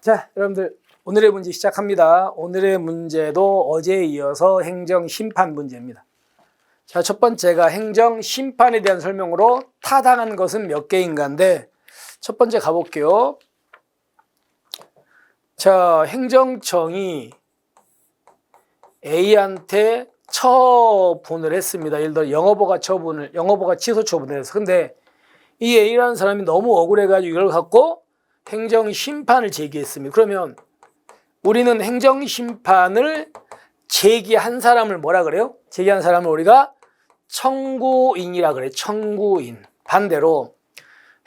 자, 여러분들 오늘의 문제 시작합니다. 오늘의 문제도 어제에 이어서 행정심판 문제입니다. 자, 첫 번째가 행정심판에 대한 설명으로 타당한 것은 몇 개인가인데 첫 번째 가볼게요. 자, 행정청이 A한테 처분을 했습니다. 예를 들어 영업허가 취소 처분을 해서. 근데 이 A라는 사람이 너무 억울해가지고 이걸 갖고 행정심판을 제기했습니다. 그러면 우리는 행정심판을 제기한 사람을 뭐라 그래요? 제기한 사람을 우리가 청구인이라 그래요. 청구인. 반대로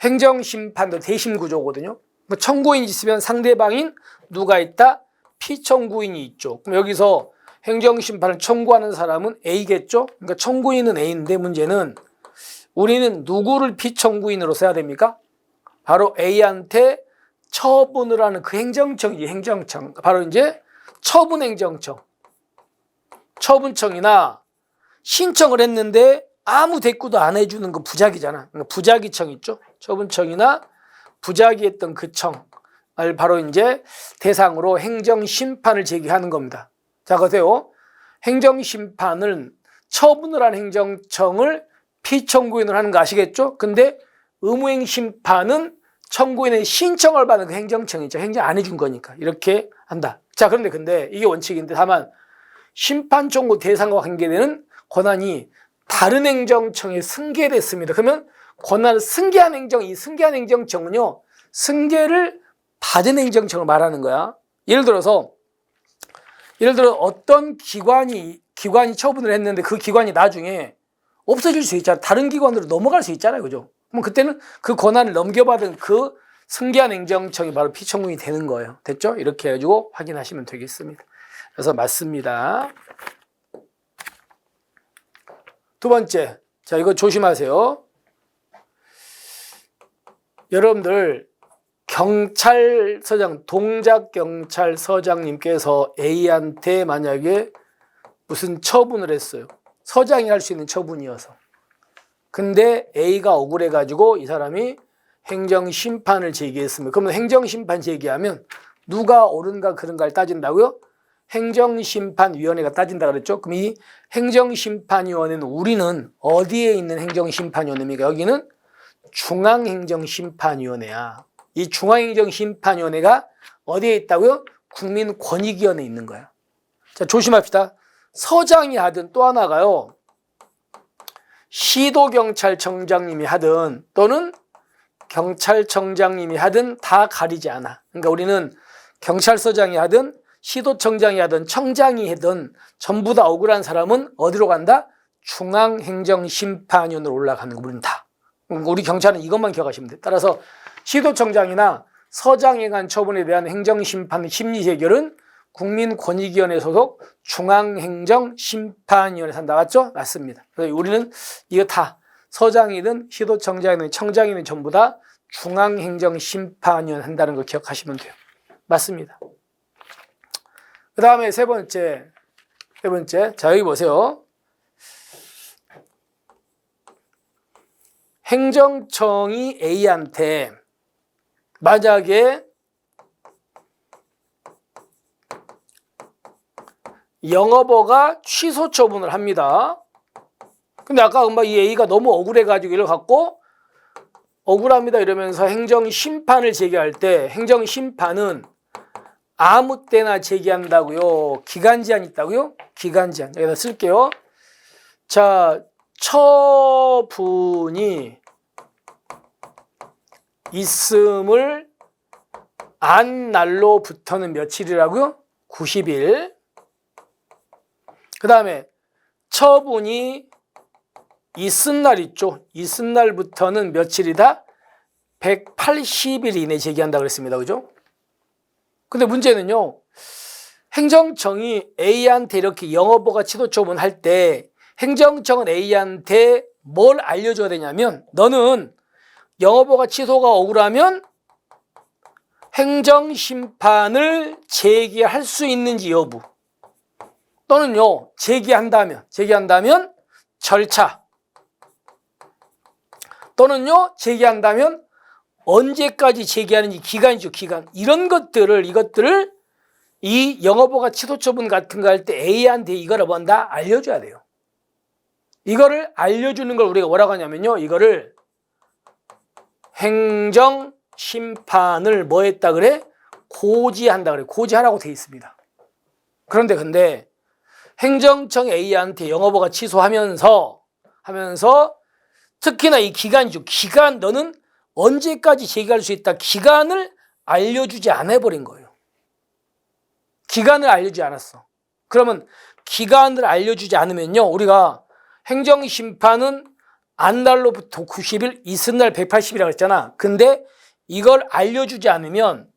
행정심판도 대심구조거든요. 청구인이 있으면 상대방인 누가 있다? 피청구인이 있죠. 그럼 여기서 행정심판을 청구하는 사람은 A겠죠? 그러니까 청구인은 A인데 문제는 우리는 누구를 피청구인으로 써야 됩니까? 바로 A한테 처분을 하는 그 행정청이지, 행정청. 바로 이제 처분행정청. 처분청이나 신청을 했는데 아무 대꾸도 안 해주는 그 부작위잖아. 그러니까 부작위청 있죠? 처분청이나 부작위했던 그 청을 바로 이제 대상으로 행정심판을 제기하는 겁니다. 자, 보세요. 행정심판은 처분을 한 행정청을 피청구인을 하는 거 아시겠죠? 근데 의무행심판은 청구인의 신청을 받는 그 행정청이죠. 행정 안 해준 거니까 이렇게 한다. 자, 근데 이게 원칙인데 다만 심판 청구 대상과 관계되는 권한이 다른 행정청에 승계됐습니다. 그러면 권한을 승계한 이 승계한 행정청은요, 승계를 받은 행정청을 말하는 거야. 예를 들어 어떤 기관이 처분을 했는데 그 기관이 나중에 없어질 수 있잖아. 다른 기관으로 넘어갈 수 있잖아요. 그죠? 그럼 그때는 그 권한을 넘겨받은 그 승계한 행정청이 바로 피청구인이 되는 거예요. 됐죠? 이렇게 해가지고 확인하시면 되겠습니다. 그래서 맞습니다. 두 번째. 자, 이거 조심하세요. 여러분들, 경찰서장, 동작경찰서장님께서 A한테 만약에 무슨 처분을 했어요. 서장이 할 수 있는 처분이어서. 근데 A가 억울해가지고 이 사람이 행정심판을 제기했습니다. 그러면 행정심판 제기하면 누가 옳은가 그른가를 따진다고요? 행정심판위원회가 따진다 그랬죠? 그럼 이 행정심판위원회는 우리는 어디에 있는 행정심판위원회입니까? 여기는 중앙행정심판위원회야. 이 중앙행정심판위원회가 어디에 있다고요? 국민권익위원회에 있는 거야. 자, 조심합시다. 서장이 하든 또 하나가요. 시도경찰청장님이 하든 또는 경찰청장님이 하든 다 가리지 않아. 그러니까 우리는 경찰서장이 하든 시도청장이 하든 청장이 하든 전부 다 억울한 사람은 어디로 간다? 중앙행정심판위원회로 올라가는 거 우리는 다. 우리 경찰은 이것만 기억하시면 돼요. 따라서 시도청장이나 서장에 관한 처분에 대한 행정심판 심리해결은 국민권익위원회 소속 중앙행정심판위원회 산다. 맞죠? 맞습니다. 그래서 우리는 이거 다 서장이든 시도청장이든 청장이든 전부 다 중앙행정심판위원회 한다는 거 기억하시면 돼요. 맞습니다. 그 다음에 세 번째. 자, 여기 보세요. 행정청이 A한테 만약에 영업허가 취소 처분을 합니다. 근데 아까 이 A가 너무 억울해가지고 이걸 갖고 억울합니다 이러면서 행정심판을 제기할 때 행정심판은 아무 때나 제기한다고요? 기간제한 있다고요? 기간제한. 여기다 쓸게요. 자, 처분이 있음을 안 날로부터는 며칠이라고요? 90일. 그 다음에 처분이 있은 날 있죠? 있은 날부터는 며칠이다? 180일 이내에 제기한다 그랬습니다. 그죠? 근데 문제는요. 행정청이 A한테 이렇게 영업허가 취소 처분할 때 행정청은 A한테 뭘 알려줘야 되냐면 너는 영업허가 취소가 억울하면 행정심판을 제기할 수 있는지 여부 또는요 제기한다면 절차 또는요 제기한다면 언제까지 제기하는지 기간이죠, 기간. 이것들을 이 영업허가 취소 처분 같은 거 할 때 A한테 이거를 뭔다 알려줘야 돼요. 이거를 알려주는 걸 우리가 뭐라고 하냐면요, 이거를 행정심판을 뭐 했다 그래? 고지한다 그래. 고지하라고 돼 있습니다. 근데 행정청 A한테 영업허가 취소하면서 특히나 이 기간이죠. 기간, 너는 언제까지 제기할 수 있다. 기간을 알려주지 않아 버린 거예요. 기간을 알려주지 않았어. 그러면 기간을 알려주지 않으면요, 우리가 행정심판은 안날로부터 90일, 이튿날 180일이라고 했잖아. 근데 이걸 알려주지 않으면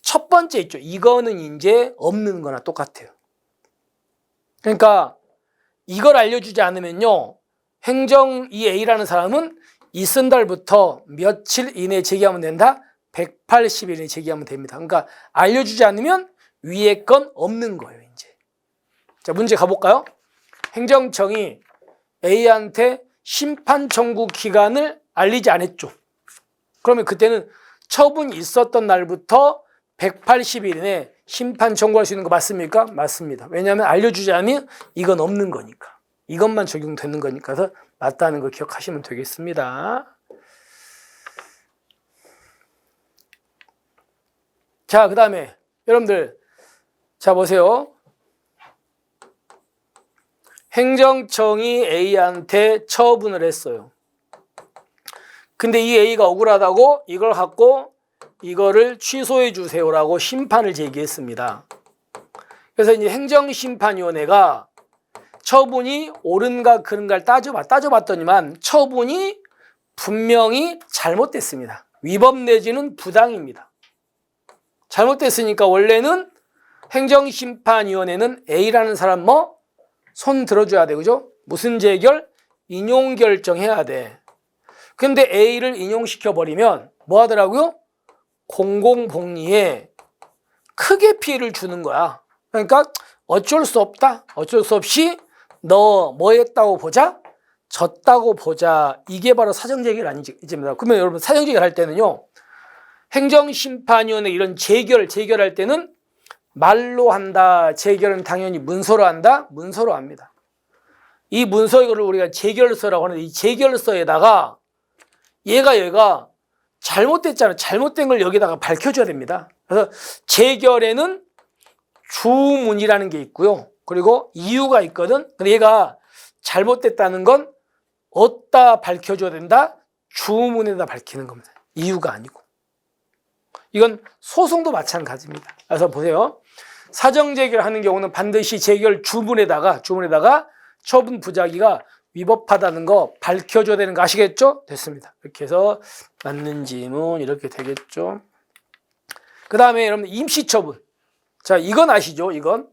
첫 번째 있죠. 이거는 이제 없는 거나 똑같아요. 그러니까 이걸 알려주지 않으면요, 이 A라는 사람은 이튿날부터 며칠 이내에 제기하면 된다? 180일 이내에 제기하면 됩니다. 그러니까 알려주지 않으면 위에 건 없는 거예요, 이제. 자, 문제 가볼까요? 행정청이 A한테 심판 청구 기간을 알리지 않았죠. 그러면 그때는 처분이 있었던 날부터 180일 이내에 심판 청구할 수 있는 거 맞습니까? 맞습니다. 왜냐하면 알려주지 않으면 이건 없는 거니까. 이것만 적용되는 거니까. 그래서 맞다는 거 기억하시면 되겠습니다. 자, 그 다음에 여러분들, 자 보세요. 행정청이 A한테 처분을 했어요. 근데 이 A가 억울하다고 이걸 갖고 이거를 취소해 주세요라고 심판을 제기했습니다. 그래서 이제 행정심판위원회가 처분이 옳은가 그른가를 따져봤더니만 처분이 분명히 잘못됐습니다. 위법 내지는 부당입니다. 잘못됐으니까 원래는 행정심판위원회는 A라는 사람 손 들어줘야 돼, 그죠? 무슨 재결? 인용 결정해야 돼. 근데 A를 인용시켜버리면 뭐 하더라고요? 공공복리에 크게 피해를 주는 거야. 그러니까 어쩔 수 없다. 어쩔 수 없이 너 뭐 했다고 보자? 졌다고 보자. 이게 바로 사정재결 아니지입니다. 그러면 여러분 사정재결 할 때는요, 행정심판위원회 이런 재결할 때는 말로 한다. 재결은 당연히 문서로 한다. 문서로 합니다. 이 문서 이거를 우리가 재결서라고 하는데 이 재결서에다가 얘가 잘못됐잖아요. 잘못된 걸 여기다가 밝혀줘야 됩니다. 그래서 재결에는 주문이라는 게 있고요. 그리고 이유가 있거든. 근데 얘가 잘못됐다는 건 어디다 밝혀줘야 된다? 주문에다 밝히는 겁니다. 이유가 아니고. 이건 소송도 마찬가지입니다. 그래서 보세요. 사정재결하는 경우는 반드시 재결 주문에다가 처분 부작위가 위법하다는 거 밝혀줘야 되는 거 아시겠죠? 됐습니다. 이렇게 해서 맞는 지문 이렇게 되겠죠. 그 다음에 여러분 임시처분. 자, 이건 아시죠? 이건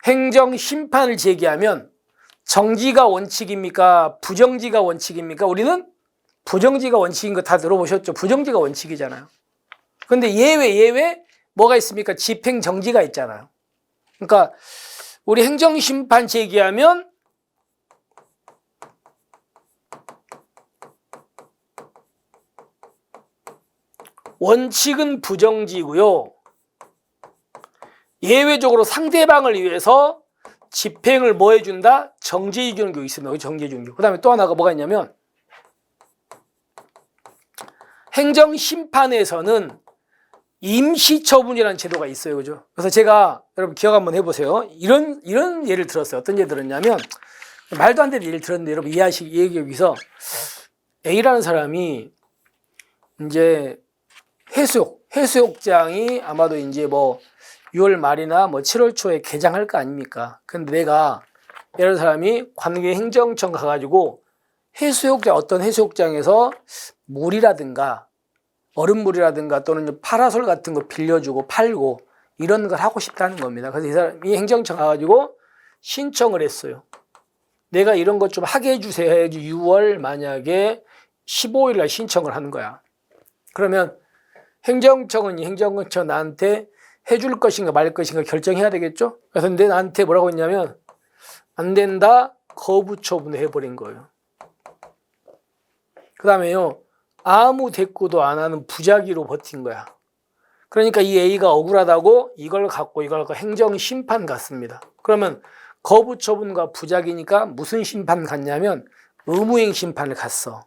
행정심판을 제기하면 정지가 원칙입니까? 부정지가 원칙입니까? 우리는 부정지가 원칙인 거 다 들어보셨죠? 부정지가 원칙이잖아요. 근데 예외 뭐가 있습니까? 집행정지가 있잖아요. 그러니까 우리 행정심판 제기하면 원칙은 부정지고요. 예외적으로 상대방을 위해서 집행을 뭐 해준다? 정지해 주는 게 있습니다. 정지해 주는 게. 그 다음에 또 하나가 뭐가 있냐면 행정심판에서는 임시처분이라는 제도가 있어요. 그죠? 그래서 제가 여러분 기억 한번 해보세요. 이런 예를 들었어요. 어떤 예를 들었냐면 말도 안 되는 예를 들었는데 여러분 이해하기 위해서 A라는 사람이 이제 해수욕장이 아마도 이제 뭐 6월 말이나 뭐 7월 초에 개장할 거 아닙니까? 근데 내가 이런 사람이 관계행정청 가가지고 어떤 해수욕장에서 물이라든가 얼음물이라든가 또는 파라솔 같은 거 빌려주고 팔고 이런 걸 하고 싶다는 겁니다. 그래서 이 사람이 행정청 가가지고 신청을 했어요. 내가 이런 것 좀 하게 해주세요. 해야지 6월 만약에 15일 날 신청을 하는 거야. 그러면 행정청은 나한테 해줄 것인가 말 것인가 결정해야 되겠죠? 그래서 근데 나한테 뭐라고 했냐면 안 된다. 거부 처분을 해버린 거예요. 그 다음에요. 아무 대꾸도 안 하는 부작위로 버틴 거야. 그러니까 이 A가 억울하다고 이걸 갖고 행정심판 갔습니다. 그러면 거부 처분과 부작위니까 무슨 심판 갔냐면 의무행 심판을 갔어.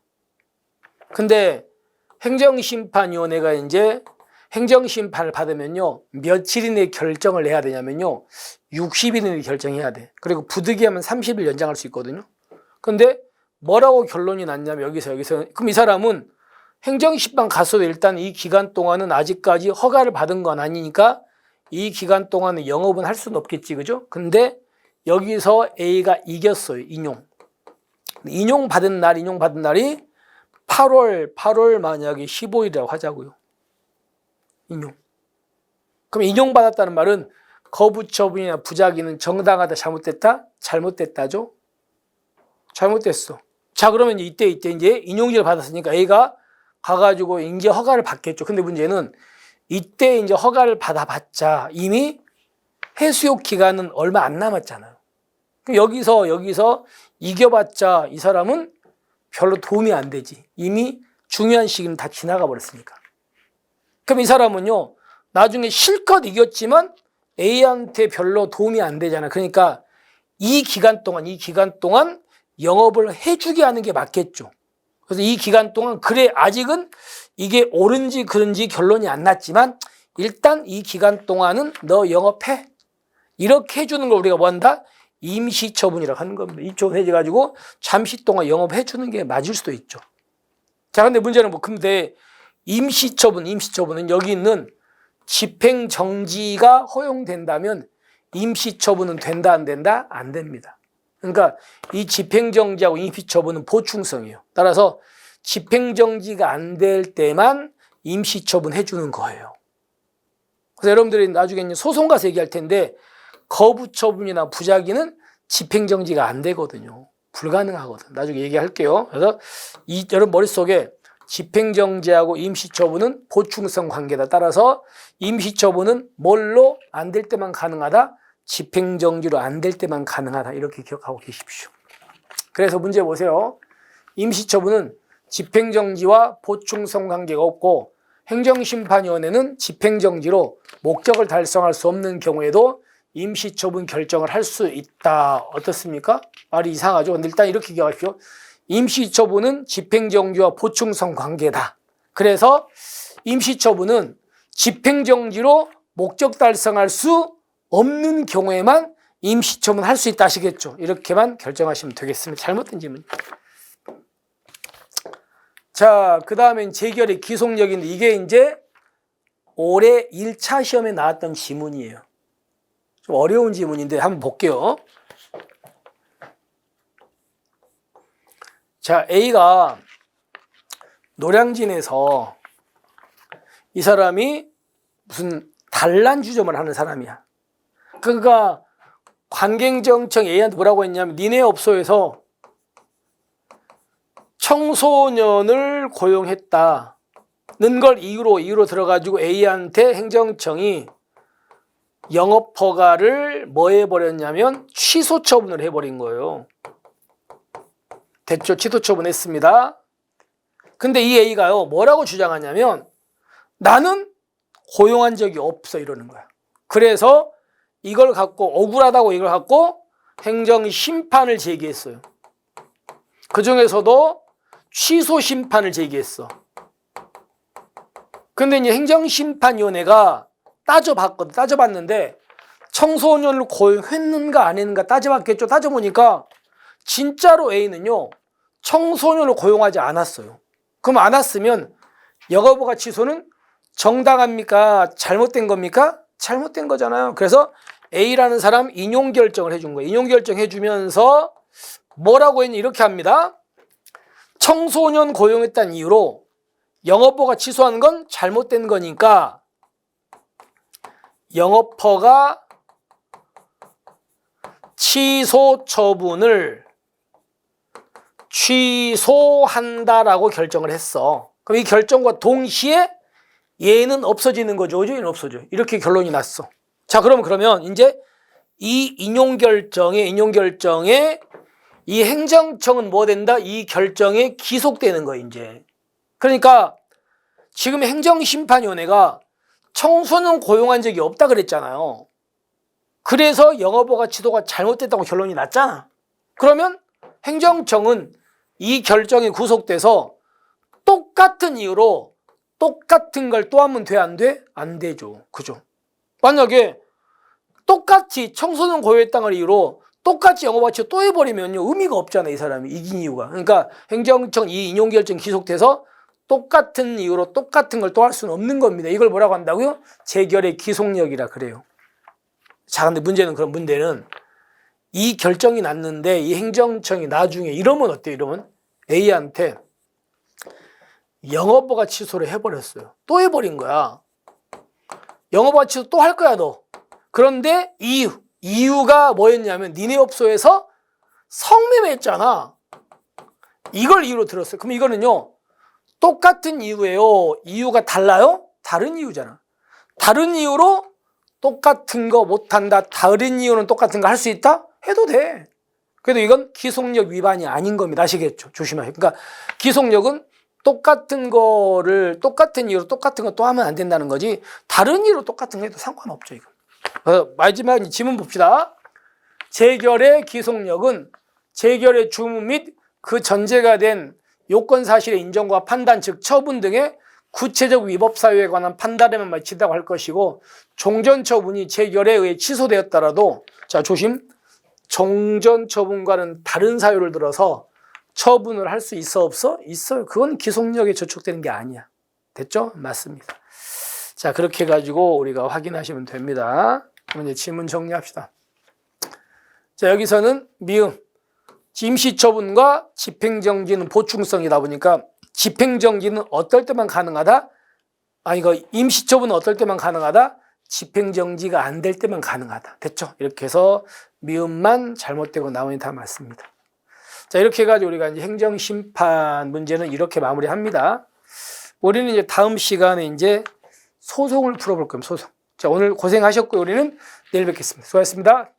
근데 행정심판위원회가 이제 행정심판을 받으면요, 며칠 이내에 결정을 해야 되냐면요, 60일 이내에 결정해야 돼. 그리고 부득이하면 30일 연장할 수 있거든요. 근데 뭐라고 결론이 났냐면 여기서 그럼 이 사람은 행정심판 갔어도 일단 이 기간 동안은 아직까지 허가를 받은 건 아니니까 이 기간 동안은 영업은 할 수는 없겠지, 그죠? 근데 여기서 A가 이겼어요. 인용 받은 날이 8월 만약에 15일이라고 하자고요. 인용. 그럼 인용받았다는 말은 거부 처분이나 부작위는 정당하다, 잘못됐다? 잘못됐다죠? 잘못됐어. 자, 그러면 이때 이제 인용지를 받았으니까 A가 가가지고 이제 허가를 받겠죠. 근데 문제는 이때 이제 허가를 받아봤자 이미 해수욕 기간은 얼마 안 남았잖아요. 그럼 여기서 이겨봤자 이 사람은 별로 도움이 안 되지. 이미 중요한 시기는 다 지나가 버렸으니까. 그럼 이 사람은요, 나중에 실컷 이겼지만 A한테 별로 도움이 안 되잖아. 그러니까 이 기간 동안 영업을 해주게 하는 게 맞겠죠. 그래서 이 기간 동안 그래 아직은 이게 옳은지 그른지 결론이 안 났지만 일단 이 기간 동안은 너 영업해. 이렇게 해주는 걸 우리가 뭐 한다? 임시처분이라고 하는 겁니다. 임시처분 해가지고 잠시 동안 영업해 주는 게 맞을 수도 있죠. 자, 근데 문제는 근데 임시처분은 여기 있는 집행정지가 허용된다면 임시처분은 된다, 안 된다? 안 됩니다. 그러니까 이 집행정지하고 임시처분은 보충성이에요. 따라서 집행정지가 안 될 때만 임시처분 해주는 거예요. 그래서 여러분들이 나중에 소송 가서 얘기할 텐데 거부처분이나 부작위는 집행정지가 안 되거든요. 불가능하거든. 나중에 얘기할게요. 그래서 여러분 머릿속에 집행정지하고 임시처분은 보충성 관계다. 따라서 임시처분은 뭘로 안 될 때만 가능하다? 집행정지로 안 될 때만 가능하다. 이렇게 기억하고 계십시오. 그래서 문제 보세요. 임시처분은 집행정지와 보충성 관계가 없고 행정심판위원회는 집행정지로 목적을 달성할 수 없는 경우에도 임시처분 결정을 할 수 있다. 어떻습니까? 말이 이상하죠? 근데 일단 이렇게 기억하십시오. 임시처분은 집행정지와 보충성 관계다. 그래서 임시처분은 집행정지로 목적 달성할 수 없는 경우에만 임시처분 할 수 있다 하시겠죠. 이렇게만 결정하시면 되겠습니다. 잘못된 질문. 자, 그 다음엔 재결의 기속력인데 이게 이제 올해 1차 시험에 나왔던 지문이에요. 좀 어려운 지문인데 한번 볼게요. 자, A가 노량진에서 이 사람이 무슨 단란 주점을 하는 사람이야. 그러니까 관계행정청 A한테 뭐라고 했냐면 니네 업소에서 청소년을 고용했다는 걸 이유로 들어가지고 A한테 행정청이 영업허가를 뭐 해버렸냐면 취소 처분을 해버린 거예요. 됐죠? 취소 처분했습니다. 근데 이 A가요 뭐라고 주장하냐면 나는 고용한 적이 없어 이러는 거야. 그래서 이걸 갖고 억울하다고 이걸 갖고 행정심판을 제기했어요. 그 중에서도 취소 심판을 제기했어. 근데 이제 행정심판위원회가 따져봤는데 청소년을 고용했는가 안 했는가 따져봤겠죠. 따져보니까 진짜로 A는요 청소년을 고용하지 않았어요. 그럼 안 왔으면 영업허가 취소는 정당합니까? 잘못된 겁니까? 잘못된 거잖아요. 그래서 A라는 사람 인용결정을 해준 거예요. 인용결정 해주면서 뭐라고 했니? 이렇게 합니다. 청소년 고용했다는 이유로 영업허가 취소한 건 잘못된 거니까 영업허가 취소 처분을 취소한다라고 결정을 했어. 그럼 이 결정과 동시에 얘는 없어지는 거죠. 얘는 없어져. 이렇게 결론이 났어. 자, 그러면 이제 이 인용결정에 이 행정청은 뭐 된다? 이 결정에 기속되는 거예요, 이제. 그러니까 지금 행정심판위원회가 청소년 고용한 적이 없다 그랬잖아요. 그래서 영업허가 취소가 잘못됐다고 결론이 났잖아. 그러면 행정청은 이 결정이 구속돼서 똑같은 이유로 똑같은 걸 또 하면 돼, 안 돼? 안 되죠. 그죠? 만약에 똑같이 청소년 고용했다는 이유로 똑같이 영업허가 취소 또 해버리면요, 의미가 없잖아, 이 사람이 이긴 이유가. 그러니까 행정청 이 인용결정 기속돼서 똑같은 이유로 똑같은 걸 또 할 수는 없는 겁니다. 이걸 뭐라고 한다고요? 재결의 기속력이라 그래요. 자, 근데 그런 문제는 이 결정이 났는데 이 행정청이 나중에 이러면 어때요? 이러면 A한테 영업허가 취소를 해버렸어요. 또 해버린 거야. 영업허가 취소 또 할 거야, 너. 그런데 이유가 뭐였냐면 니네 업소에서 성매매했잖아. 이걸 이유로 들었어요. 그럼 이거는요, 똑같은 이유예요. 이유가 달라요? 다른 이유잖아. 다른 이유로 똑같은 거 못한다. 다른 이유는 똑같은 거 할 수 있다? 해도 돼. 그래도 이건 기속력 위반이 아닌 겁니다. 아시겠죠? 조심하세요. 그러니까 기속력은 똑같은 거를 똑같은 이유로 똑같은 거 또 하면 안 된다는 거지, 다른 이유로 똑같은 거 해도 상관없죠. 이거. 마지막 지문 봅시다. 재결의 기속력은 재결의 주문 및 그 전제가 된 요건 사실의 인정과 판단, 즉 처분 등의 구체적 위법 사유에 관한 판단에만 마친다고 할 것이고, 종전 처분이 재결에 의해 취소되었더라도, 자 조심, 종전 처분과는 다른 사유를 들어서 처분을 할 수 있어 없어? 있어요. 그건 기속력에 저촉되는 게 아니야. 됐죠? 맞습니다. 자, 그렇게 해가지고 우리가 확인하시면 됩니다. 그럼 이제 질문 정리합시다. 자, 여기서는 미음, 임시처분과 집행정지는 보충성이다 보니까 집행정지는 어떨 때만 가능하다? 이거 임시처분은 어떨 때만 가능하다? 집행정지가 안 될 때만 가능하다. 됐죠? 이렇게 해서 미음만 잘못되고 나머지 다 맞습니다. 자, 이렇게 해가지고 우리가 이제 행정심판 문제는 이렇게 마무리합니다. 우리는 이제 다음 시간에 이제 소송을 풀어볼 겁니다. 소송. 자, 오늘 고생하셨고요. 우리는 내일 뵙겠습니다. 수고하셨습니다.